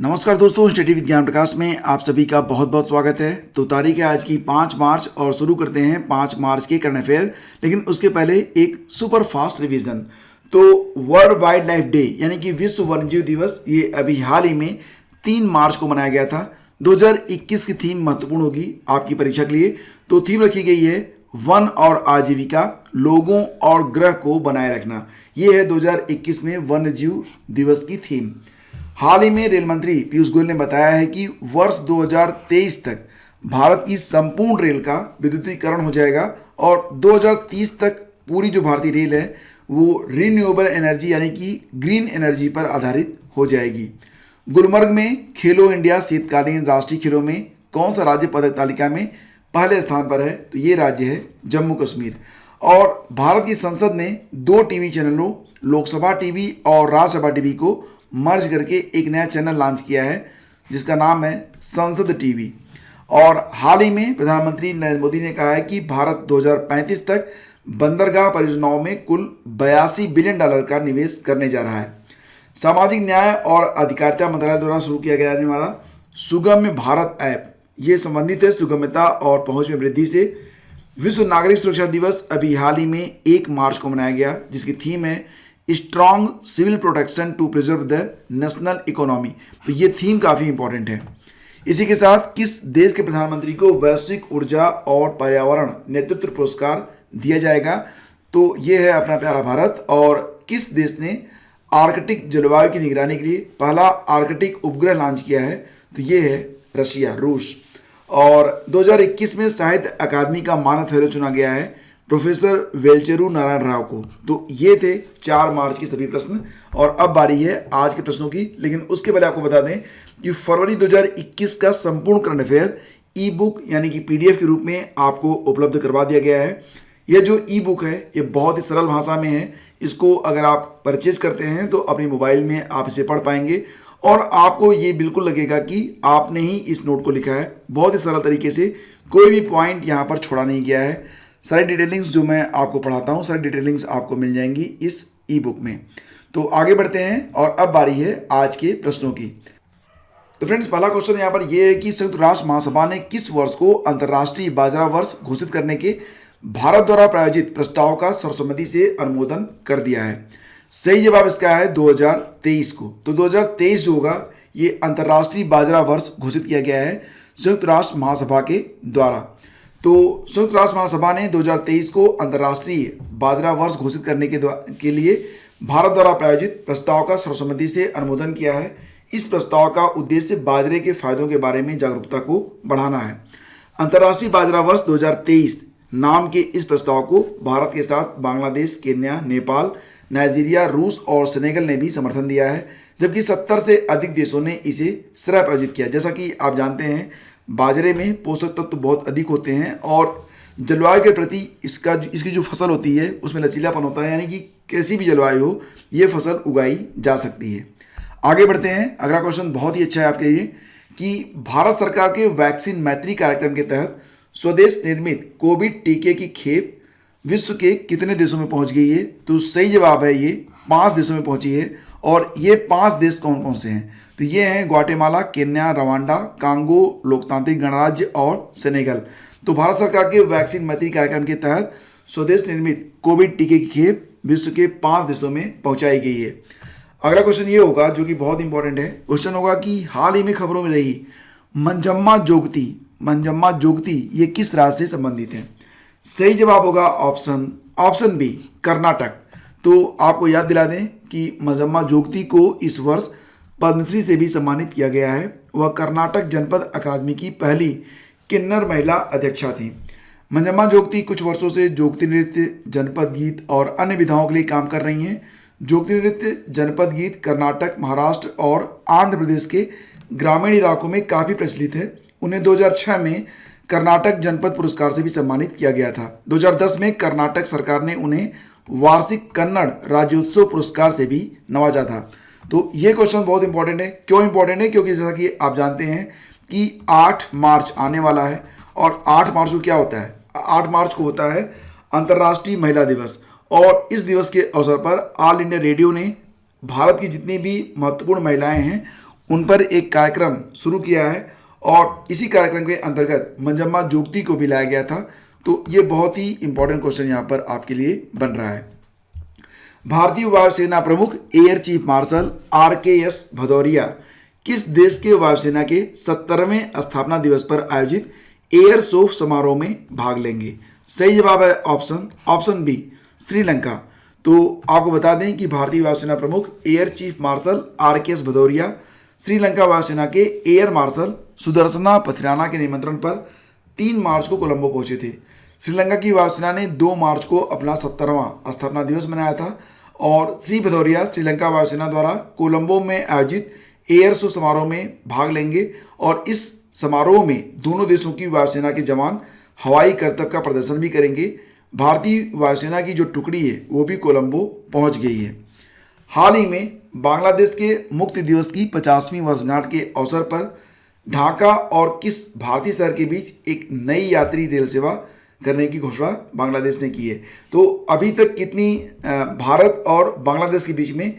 नमस्कार दोस्तों, study with ज्ञान प्रकाश में आप सभी का बहुत बहुत स्वागत है। तो तारीख है आज की 5 मार्च और शुरू करते हैं 5 मार्च के करंट अफेयर। लेकिन उसके पहले एक सुपर फास्ट रिवीजन। तो वर्ल्ड वाइल्ड लाइफ डे यानी कि विश्व वन्यजीव दिवस ये अभी हाल ही में 3 मार्च को मनाया गया था। 2021 की थीम महत्वपूर्ण होगी आपकी परीक्षा के लिए। तो थीम रखी गई है वन और आजीविका, लोगों और ग्रह को बनाए रखना। ये है 2021 में वन्यजीव दिवस की थीम। हाल ही में रेल मंत्री पीयूष गोयल ने बताया है कि वर्ष 2023 तक भारत की संपूर्ण रेल का विद्युतीकरण हो जाएगा और 2030 तक पूरी जो भारतीय रेल है वो रिन्यूएबल एनर्जी यानी कि ग्रीन एनर्जी पर आधारित हो जाएगी। गुलमर्ग में खेलो इंडिया शीतकालीन राष्ट्रीय खेलों में कौन सा राज्य पदक तालिका में पहले स्थान पर है? तो ये राज्य है जम्मू कश्मीर। और भारत की संसद ने 2 टीवी चैनलों लोकसभा टीवी और राज्यसभा टीवी को मर्ज करके एक नया चैनल लॉन्च किया है जिसका नाम है संसद टीवी। और हाल ही में प्रधानमंत्री नरेंद्र मोदी ने कहा है कि भारत 2035 तक बंदरगाह परियोजनाओं में कुल $82 बिलियन का निवेश करने जा रहा है। सामाजिक न्याय और अधिकारिता मंत्रालय द्वारा शुरू किया जाने वाला सुगम्य भारत ऐप ये संबंधित है सुगम्यता और पहुंच में वृद्धि से। विश्व नागरिक सुरक्षा दिवस अभी हाल ही में 1 मार्च को मनाया गया जिसकी थीम है strong civil protection to preserve the national economy. तो ये थीम काफ़ी इंपॉर्टेंट है। इसी के साथ किस देश के प्रधानमंत्री को वैश्विक ऊर्जा और पर्यावरण नेतृत्व पुरस्कार दिया जाएगा? तो ये है अपना प्यारा भारत। और किस देश ने आर्कटिक जलवायु की निगरानी के लिए पहला आर्कटिक उपग्रह लॉन्च किया है? तो ये है रशिया, रूस। और 2021 में साहित्य अकादमी का मानद फेलो चुना गया है प्रोफेसर वेलचेरू नारायण राव को। तो ये थे 4 मार्च के सभी प्रश्न। और अब बारी है आज के प्रश्नों की। लेकिन उसके पहले आपको बता दें कि फरवरी 2021 का संपूर्ण करंट अफेयर ई बुक यानी कि पीडीएफ के रूप में आपको उपलब्ध करवा दिया गया है। यह जो ई बुक है ये बहुत ही सरल भाषा में है। इसको अगर आप परचेज करते हैं तो अपने मोबाइल में आप इसे पढ़ पाएंगे और आपको ये बिल्कुल लगेगा कि आपने ही इस नोट को लिखा है। बहुत ही सरल तरीके से, कोई भी पॉइंट यहाँ पर छोड़ा नहीं गया है। सारी डिटेलिंग्स जो मैं आपको पढ़ाता हूँ सारी डिटेलिंग्स आपको मिल जाएंगी इस ई बुक में। तो आगे बढ़ते हैं और अब बारी है आज के प्रश्नों की। तो फ्रेंड्स, पहला क्वेश्चन यहाँ पर यह है कि संयुक्त राष्ट्र महासभा ने किस वर्ष को अंतर्राष्ट्रीय बाजरा वर्ष घोषित करने के भारत द्वारा प्रायोजित प्रस्ताव का सर्वसम्मति से अनुमोदन कर दिया है? सही जवाब इसका है 2023 को। तो 2023 जो होगा ये अंतर्राष्ट्रीय बाजरा वर्ष घोषित किया गया है संयुक्त राष्ट्र महासभा के द्वारा। तो संयुक्त राष्ट्र महासभा ने 2023 को अंतर्राष्ट्रीय बाजरा वर्ष घोषित करने के लिए भारत द्वारा प्रायोजित प्रस्ताव का सर्वसम्मति से अनुमोदन किया है। इस प्रस्ताव का उद्देश्य बाजरे के फायदों के बारे में जागरूकता को बढ़ाना है। अंतर्राष्ट्रीय बाजरा वर्ष 2023 नाम के इस प्रस्ताव को भारत के साथ बांग्लादेश, केन्या, नेपाल, नाइजीरिया, रूस और सेनेगल ने भी समर्थन दिया है, जबकि 70 से अधिक देशों ने इसे सह प्रायोजित किया। जैसा कि आप जानते हैं बाजरे में पोषक तत्व तो बहुत अधिक होते हैं और जलवायु के प्रति इसकी जो फसल होती है उसमें लचीलापन होता है, यानी कि कैसी भी जलवायु हो ये फसल उगाई जा सकती है। आगे बढ़ते हैं। अगला क्वेश्चन बहुत ही अच्छा है आपके लिए कि भारत सरकार के वैक्सीन मैत्री कार्यक्रम के तहत स्वदेश निर्मित कोविड टीके की खेप विश्व के कितने देशों में पहुंच गई है? तो सही जवाब है ये 5 देशों में पहुंची है। और ये 5 देश कौन कौन से हैं? तो ये हैं ग्वाटेमाला, केन्या, रवांडा, कांगो, लोकतांत्रिक गणराज्य और सेनेगल। तो भारत सरकार के वैक्सीन मैत्री कार्यक्रम के तहत स्वदेश निर्मित कोविड टीके की खेप विश्व के 5 देशों में पहुंचाई गई है। अगला क्वेश्चन ये होगा जो कि बहुत इंपॉर्टेंट है। क्वेश्चन होगा कि हाल ही में खबरों में रही मंजम्मा जोगती ये किस राज्य से संबंधित है? सही जवाब होगा ऑप्शन बी, कर्नाटक। तो आपको याद दिला दें कि मंजम्मा जोगती को इस वर्ष पद्मश्री से भी सम्मानित किया गया है। वह कर्नाटक जनपद अकादमी की पहली किन्नर महिला अध्यक्षा थी। मंजम्मा जोगती कुछ वर्षों से जोगती नृत्य, जनपद गीत और अन्य विधाओं के लिए काम कर रही हैं। जोगती नृत्य, जनपद गीत कर्नाटक, महाराष्ट्र और आंध्र प्रदेश के ग्रामीण इलाकों में काफ़ी प्रचलित है। उन्हें 2006 में कर्नाटक जनपद पुरस्कार से भी सम्मानित किया गया था। 2010 में कर्नाटक सरकार ने उन्हें वार्षिक कन्नड़ राज्योत्सव पुरस्कार से भी नवाजा था। तो ये क्वेश्चन बहुत इंपॉर्टेंट है। क्यों इंपॉर्टेंट है? क्योंकि जैसा कि आप जानते हैं कि 8 मार्च आने वाला है और 8 मार्च को क्या होता है? 8 मार्च को होता है अंतर्राष्ट्रीय महिला दिवस। और इस दिवस के अवसर पर ऑल इंडिया रेडियो ने भारत की जितनी भी महत्वपूर्ण महिलाएं हैं उन पर एक कार्यक्रम शुरू किया है और इसी कार्यक्रम के अंतर्गत मंजम्मा जोगती को भी लाया गया था। तो ये बहुत ही इंपॉर्टेंट क्वेश्चन यहाँ पर आपके लिए बन रहा है। भारतीय वायुसेना प्रमुख air chief marshal RKS Bhadauria किस देश के वायुसेना के 70वें स्थापना दिवस पर आयोजित एयर शो समारोह में भाग लेंगे? सही जवाब है ऑप्शन बी, श्रीलंका। तो आपको बता दें कि भारतीय वायुसेना प्रमुख air chief marshal RKS Bhadauria Sri Lanka वायुसेना के एयर मार्शल सुदर्शना पथिराना के निमंत्रण पर 3 मार्च को कोलंबो पहुंचे थे। श्रीलंका की वायुसेना ने 2 मार्च को अपना 70वां स्थापना दिवस मनाया था और श्री भदौरिया श्रीलंका वायुसेना द्वारा कोलंबो में आयोजित एयर शो समारोह में भाग लेंगे और इस समारोह में दोनों देशों की वायुसेना के जवान हवाई करतब का प्रदर्शन भी करेंगे। भारतीय वायुसेना की जो टुकड़ी है वो भी कोलंबो पहुंच गई है। हाल ही में बांग्लादेश के मुक्ति दिवस की 50वीं वर्षगांठ के अवसर पर ढाका और किस भारतीय शहर के बीच एक नई यात्री रेल सेवा करने की घोषणा बांग्लादेश ने की है? तो अभी तक कितनी भारत और बांग्लादेश के बीच में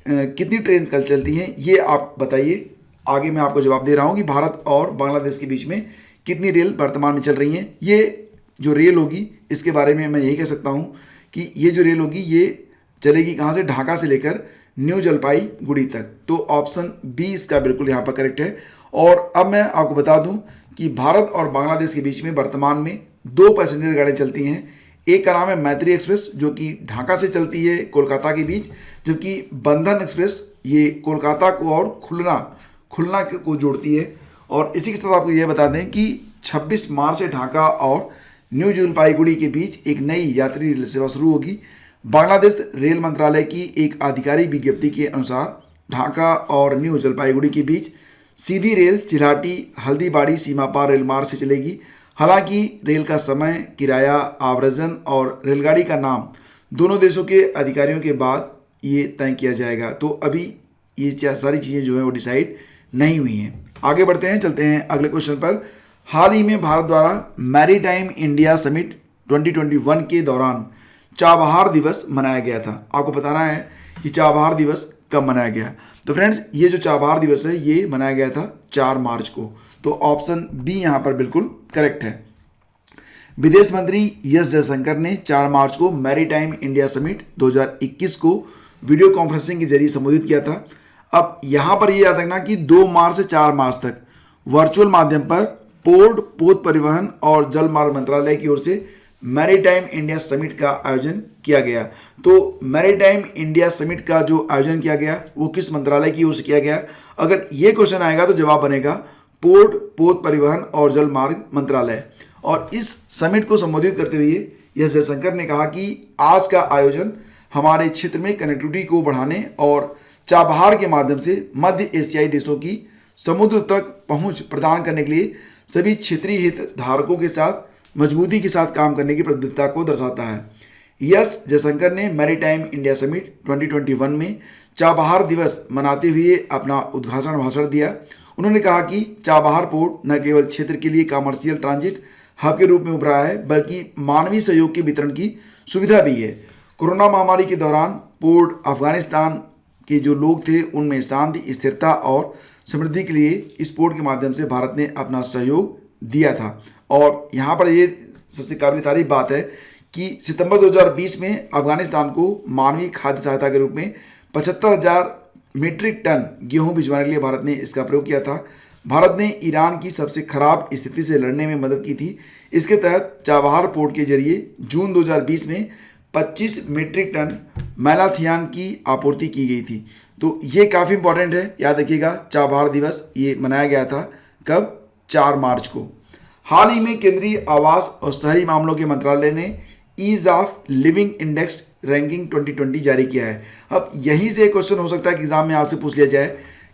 कितनी ट्रेन कल चलती हैं ये आप बताइए। आगे मैं आपको जवाब दे रहा हूँ कि भारत और बांग्लादेश के बीच में कितनी रेल वर्तमान में चल रही हैं। ये जो रेल होगी इसके बारे में मैं यही कह सकता हूँ कि ये जो रेल होगी ये चलेगी कहाँ से? ढाका से लेकर न्यू जलपाईगुड़ी तक। तो ऑप्शन बी इसका बिल्कुल यहाँ पर करेक्ट है। और अब मैं आपको बता दूँ कि भारत और बांग्लादेश के बीच में वर्तमान में 2 पैसेंजर गाड़ियाँ चलती हैं। एक का नाम है मैत्री एक्सप्रेस जो कि ढाका से चलती है कोलकाता के बीच, जबकि बंधन एक्सप्रेस ये कोलकाता को और खुलना को जोड़ती है। और इसी के साथ आपको यह बता दें कि 26 मार्च से ढाका और न्यू जलपाईगुड़ी के बीच एक नई यात्री रेल सेवा शुरू होगी। बांग्लादेश रेल मंत्रालय की एक आधिकारिक विज्ञप्ति के अनुसार ढाका और न्यू जलपाईगुड़ी के बीच सीधी रेल चिल्हाटी हल्दीबाड़ी सीमा पार रेल मार्ग से चलेगी। हालांकि रेल का समय, किराया, आव्रजन और रेलगाड़ी का नाम दोनों देशों के अधिकारियों के बाद ये तय किया जाएगा। तो अभी ये सारी चीज़ें जो है वो डिसाइड नहीं हुई हैं। आगे बढ़ते हैं, चलते हैं अगले क्वेश्चन पर। हाल ही में भारत द्वारा मैरीटाइम इंडिया समिट 2021 के दौरान चाबहार दिवस मनाया गया था। आपको बताना है कि चाबहार दिवस कब मनाया गया। तो फ्रेंड्स ये जो चाबहार दिवस है ये मनाया गया था 4 मार्च को। तो ऑप्शन बी यहाँ पर बिल्कुल करेक्ट है। विदेश मंत्री एस जयशंकर ने 4 मार्च को मैरीटाइम इंडिया समिट 2021 को वीडियो कॉन्फ्रेंसिंग के जरिए संबोधित किया था। अब यहाँ पर ये याद रखना कि 2 मार्च से 4 मार्च तक वर्चुअल माध्यम पर पोत परिवहन और जल मार्ग मंत्रालय की ओर से मैरीटाइम इंडिया समिट का आयोजन किया गया। तो मैरीटाइम इंडिया समिट का जो आयोजन किया गया वो किस मंत्रालय की ओर से किया गया? अगर ये क्वेश्चन आएगा तो जवाब बनेगा पोत परिवहन और जल मार्ग मंत्रालय। और इस समिट को संबोधित करते हुए एस जयशंकर ने कहा कि आज का आयोजन हमारे क्षेत्र में कनेक्टिविटी को बढ़ाने और चाबहार के माध्यम से मध्य एशियाई देशों की समुद्र तक पहुंच प्रदान करने के लिए सभी क्षेत्रीय हितधारकों के साथ मजबूती के साथ काम करने की प्रतिबद्धता को दर्शाता है। एस जयशंकर ने मैरीटाइम इंडिया समिट 2021 में चाबहार दिवस मनाते हुए अपना उद्घाटन भाषण दिया। उन्होंने कहा कि चाबहार पोर्ट न केवल क्षेत्र के लिए कमर्शियल ट्रांजिट हब के रूप में उभरा है बल्कि मानवीय सहयोग के वितरण की सुविधा भी है। कोरोना महामारी के दौरान पोर्ट अफगानिस्तान के जो लोग थे उनमें शांति, स्थिरता और समृद्धि के लिए इस पोर्ट के माध्यम से भारत ने अपना सहयोग दिया था। और यहाँ पर ये सबसे काबिल तारीफ बात है कि सितंबर 2020 में अफगानिस्तान को मानवीय खाद्य सहायता के रूप में 75,000 मीट्रिक टन गेहूं भिजवाने के लिए भारत ने इसका प्रयोग किया था। भारत ने ईरान की सबसे खराब स्थिति से लड़ने में मदद की थी। इसके तहत चाबहार पोर्ट के जरिए जून 2020 में 25 मीट्रिक टन मैलाथियान की आपूर्ति की गई थी। तो ये काफ़ी इंपॉर्टेंट है, याद रखिएगा। चाबहार दिवस ये मनाया गया था कब? 4 मार्च को। हाल ही में केंद्रीय आवास और शहरी मामलों के मंत्रालय ने ease of living index ranking 2020 जारी किया है। अब यहीं से एक क्वेश्चन हो सकता है कि एग्जाम में आपसे पूछ लिया जाए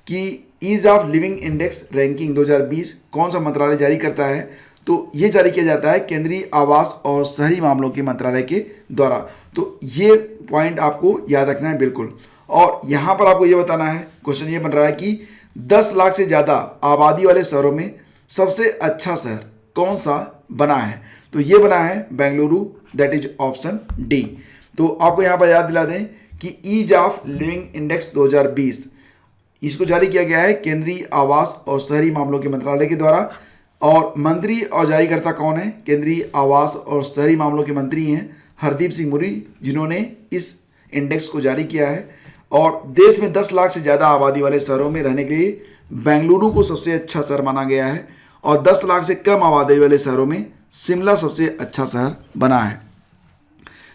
कि ease of living index ranking 2020 कौन सा मंत्रालय जारी करता है? तो ये जारी किया जाता है केंद्रीय आवास और शहरी मामलों के मंत्रालय के द्वारा। तो ये पॉइंट आपको याद रखना है बिल्कुल। और यहाँ पर आपको ये बताना है, क्वेश्चन ये बन रहा है कि 10 लाख से ज़्यादा आबादी वाले शहरों में सबसे अच्छा शहर कौन सा बना है? तो ये बना है Bengaluru, that is option D. तो आपको यहाँ पर याद दिला दें कि ईज ऑफ लिविंग इंडेक्स 2020 इसको जारी किया गया है केंद्रीय आवास और शहरी मामलों के मंत्रालय के द्वारा। और मंत्री और जारीकर्ता कौन है? केंद्रीय आवास और शहरी मामलों के मंत्री हैं हरदीप सिंह पुरी, जिन्होंने इस इंडेक्स को जारी किया है। और देश में 10 लाख से ज़्यादा आबादी वाले शहरों में रहने के लिए बेंगलुरु को सबसे अच्छा शहर माना गया है और 10 लाख से कम आबादी वाले शहरों में शिमला सबसे अच्छा शहर बना है।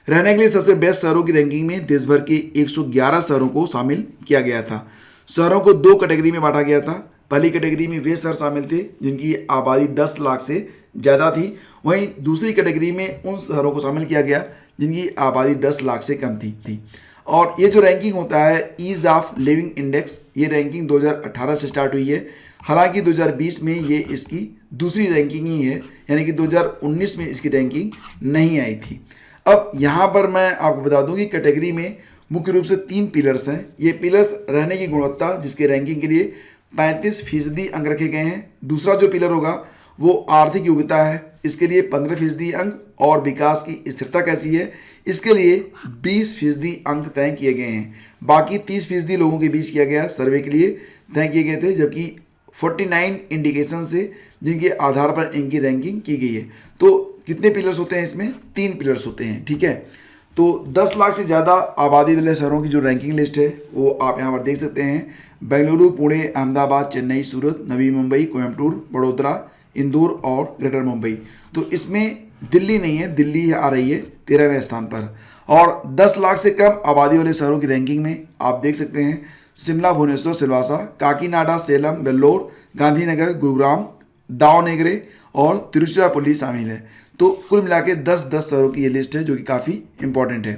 रहने के लिए सबसे बेस्ट शहरों की रैंकिंग में देश भर के 111 शहरों को शामिल किया गया था। शहरों को 2 कैटेगरी में बांटा गया था। पहली कैटेगरी में वे शहर शामिल थे जिनकी आबादी 10 लाख से ज़्यादा थी, वहीं दूसरी कैटेगरी में उन शहरों को शामिल किया गया जिनकी आबादी 10 लाख से कम थी। और ये जो रैंकिंग होता है ईज ऑफ लिविंग इंडेक्स, ये रैंकिंग 2018 से स्टार्ट हुई है। हालांकि 2020 में ये इसकी दूसरी रैंकिंग ही है, यानी कि 2019 में इसकी रैंकिंग नहीं आई थी। अब यहाँ पर मैं आपको बता दूँ कि कैटेगरी में मुख्य रूप से 3 पिलर्स हैं। ये पिलर्स रहने की गुणवत्ता, जिसके रैंकिंग के लिए 35% अंक रखे गए हैं। दूसरा जो पिलर होगा वो आर्थिक योग्यता है, इसके लिए 15% अंक। और विकास की स्थिरता कैसी है, इसके लिए 20% अंक तय किए गए हैं। बाकी 30% लोगों के बीच किया गया सर्वे के लिए तय किए गए थे, जबकि 49 इंडिकेशन से जिनके आधार पर इनकी रैंकिंग की गई है। तो कितने पिलर्स होते हैं इसमें? 3 पिलर्स होते हैं, ठीक है। तो 10 लाख से ज़्यादा आबादी वाले शहरों की जो रैंकिंग लिस्ट है वो आप यहाँ पर देख सकते हैं। बेंगलुरु, पुणे, अहमदाबाद, चेन्नई, सूरत, नवी मुंबई, कोयम्बटूर, बड़ोदरा, इंदौर और ग्रेटर मुंबई। तो इसमें दिल्ली नहीं है, दिल्ली आ रही है 13वें स्थान पर। और 10 लाख से कम आबादी वाले शहरों की रैंकिंग में आप देख सकते हैं शिमला, भुवनेश्वर, सिलवासा, काकीनाडा, सेलम, वेल्लोर, गांधीनगर, गुरुग्राम, दावणगेरे और तिरुचिरापल्ली शामिल है। तो कुल मिला के 10-10 शहरों की ये लिस्ट है जो कि काफ़ी इंपॉर्टेंट है।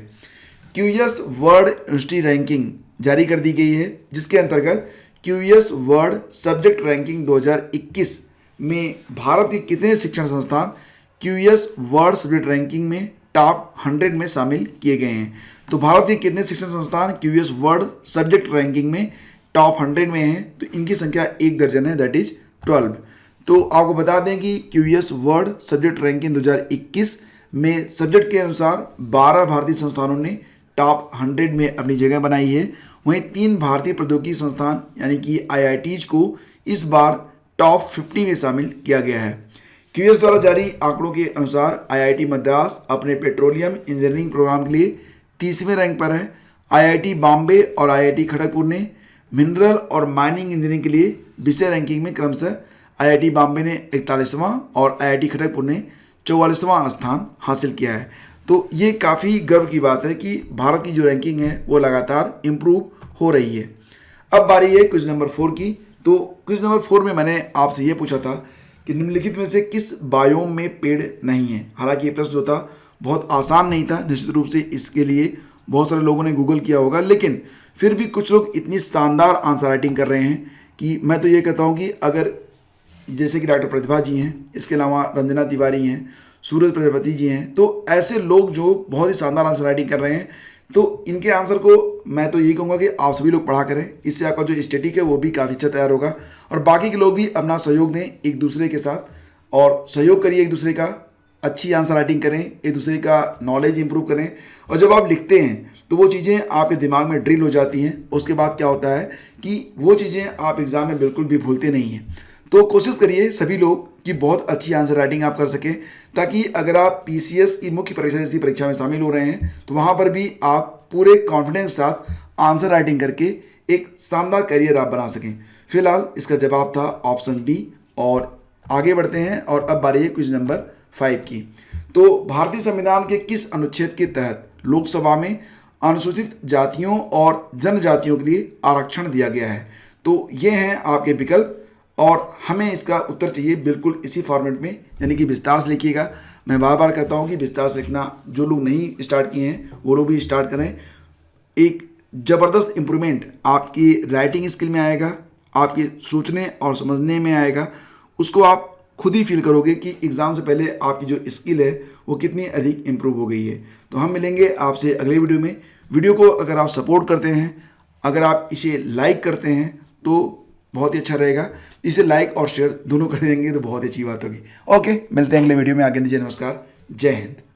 क्यूएस वर्ल्ड यूनिवर्सिटी रैंकिंग जारी कर दी गई है, जिसके अंतर्गत क्यूएस वर्ल्ड सब्जेक्ट रैंकिंग 2021 में भारत के कितने शिक्षण संस्थान क्यूएस वर्ल्ड सब्जेक्ट रैंकिंग में टॉप 100 में शामिल किए गए हैं। तो भारत के कितने शिक्षण संस्थान क्यूएस वर्ल्ड सब्जेक्ट रैंकिंग में टॉप 100 में हैं? तो इनकी संख्या 1 दर्जन है, दैट इज 12। तो आपको बता दें कि क्यूएस वर्ल्ड सब्जेक्ट रैंकिंग 2021 में सब्जेक्ट के अनुसार 12 भारतीय संस्थानों ने टॉप 100 में अपनी जगह बनाई है। वहीं 3 भारतीय प्रौद्योगिकी संस्थान यानी कि आईआईटीज को इस बार टॉप 50 में शामिल किया गया है। क्यूएस द्वारा जारी आंकड़ों के अनुसार आईआईटी मद्रास अपने पेट्रोलियम इंजीनियरिंग प्रोग्राम के लिए 30वें रैंक पर है। आईआईटी बॉम्बे और आईआईटी खड़गपुर ने मिनरल और माइनिंग इंजीनियरिंग के लिए विषय रैंकिंग में क्रमशः आईआईटी बॉम्बे ने 41वां और आईआईटी खड़गपुर ने 44वां स्थान हासिल किया है। तो ये काफ़ी गर्व की बात है कि भारत की जो रैंकिंग है वो लगातार इम्प्रूव हो रही है। अब बारी है क्विज नंबर 4 की। तो क्विज नंबर 4 में मैंने आपसे ये पूछा था कि निम्नलिखित में से किस बायोम में पेड़ नहीं है। हालांकि ये प्रश्न जो था बहुत आसान नहीं था, निश्चित रूप से इसके लिए बहुत सारे लोगों ने गूगल किया होगा, लेकिन फिर भी कुछ लोग इतनी शानदार आंसर राइटिंग कर रहे हैं कि मैं तो ये कहता हूँ कि अगर जैसे कि डॉक्टर प्रतिभा जी हैं, इसके अलावा रंजना तिवारी हैं, सूरज प्रजापति जी हैं, तो ऐसे लोग जो बहुत ही शानदार आंसर राइटिंग कर रहे हैं, तो इनके आंसर को मैं तो यही कहूँगा कि आप सभी लोग पढ़ा करें। इससे आपका जो स्टैटिक है वो भी काफ़ी अच्छा तैयार होगा और बाकी के लोग भी अपना सहयोग दें एक दूसरे के साथ और सहयोग करिए एक दूसरे का, अच्छी आंसर राइटिंग करें, एक दूसरे का नॉलेज इंप्रूव करें। और जब आप लिखते हैं तो वो चीज़ें आपके दिमाग में ड्रिल हो जाती हैं। उसके बाद क्या होता है कि वो चीज़ें आप एग्ज़ाम में बिल्कुल भी भूलते नहीं हैं। तो कोशिश करिए सभी लोग कि बहुत अच्छी आंसर राइटिंग आप कर सकें, ताकि अगर आप पीसीएस की मुख्य परीक्षा जैसी परीक्षा में शामिल हो रहे हैं तो वहाँ पर भी आप पूरे कॉन्फिडेंस के साथ आंसर राइटिंग करके एक शानदार करियर आप बना सकें। फिलहाल इसका जवाब था ऑप्शन बी। और आगे बढ़ते हैं और अब बारी है क्विज नंबर 5 की। तो भारतीय संविधान के किस अनुच्छेद के तहत लोकसभा में अनुसूचित जातियों और जनजातियों के लिए आरक्षण दिया गया है? तो ये हैं आपके विकल्प और हमें इसका उत्तर चाहिए बिल्कुल इसी फॉर्मेट में, यानी कि विस्तार से लिखिएगा। मैं बार बार कहता हूँ कि विस्तार से लिखना जो लोग नहीं स्टार्ट किए हैं वो लोग भी स्टार्ट करें। एक ज़बरदस्त इम्प्रूवमेंट आपकी राइटिंग स्किल में आएगा, आपके सोचने और समझने में आएगा। उसको आप खुद ही फील करोगे कि एग्ज़ाम से पहले आपकी जो स्किल है वो कितनी अधिक इम्प्रूव हो गई है। तो हम मिलेंगे आपसे अगले वीडियो में। वीडियो को अगर आप सपोर्ट करते हैं, अगर आप इसे लाइक करते हैं तो बहुत ही अच्छा रहेगा। इसे लाइक और शेयर दोनों कर देंगे तो बहुत अच्छी बात होगी। ओके, मिलते हैं अगले वीडियो में। आगे दीजिए, नमस्कार, जय हिंद।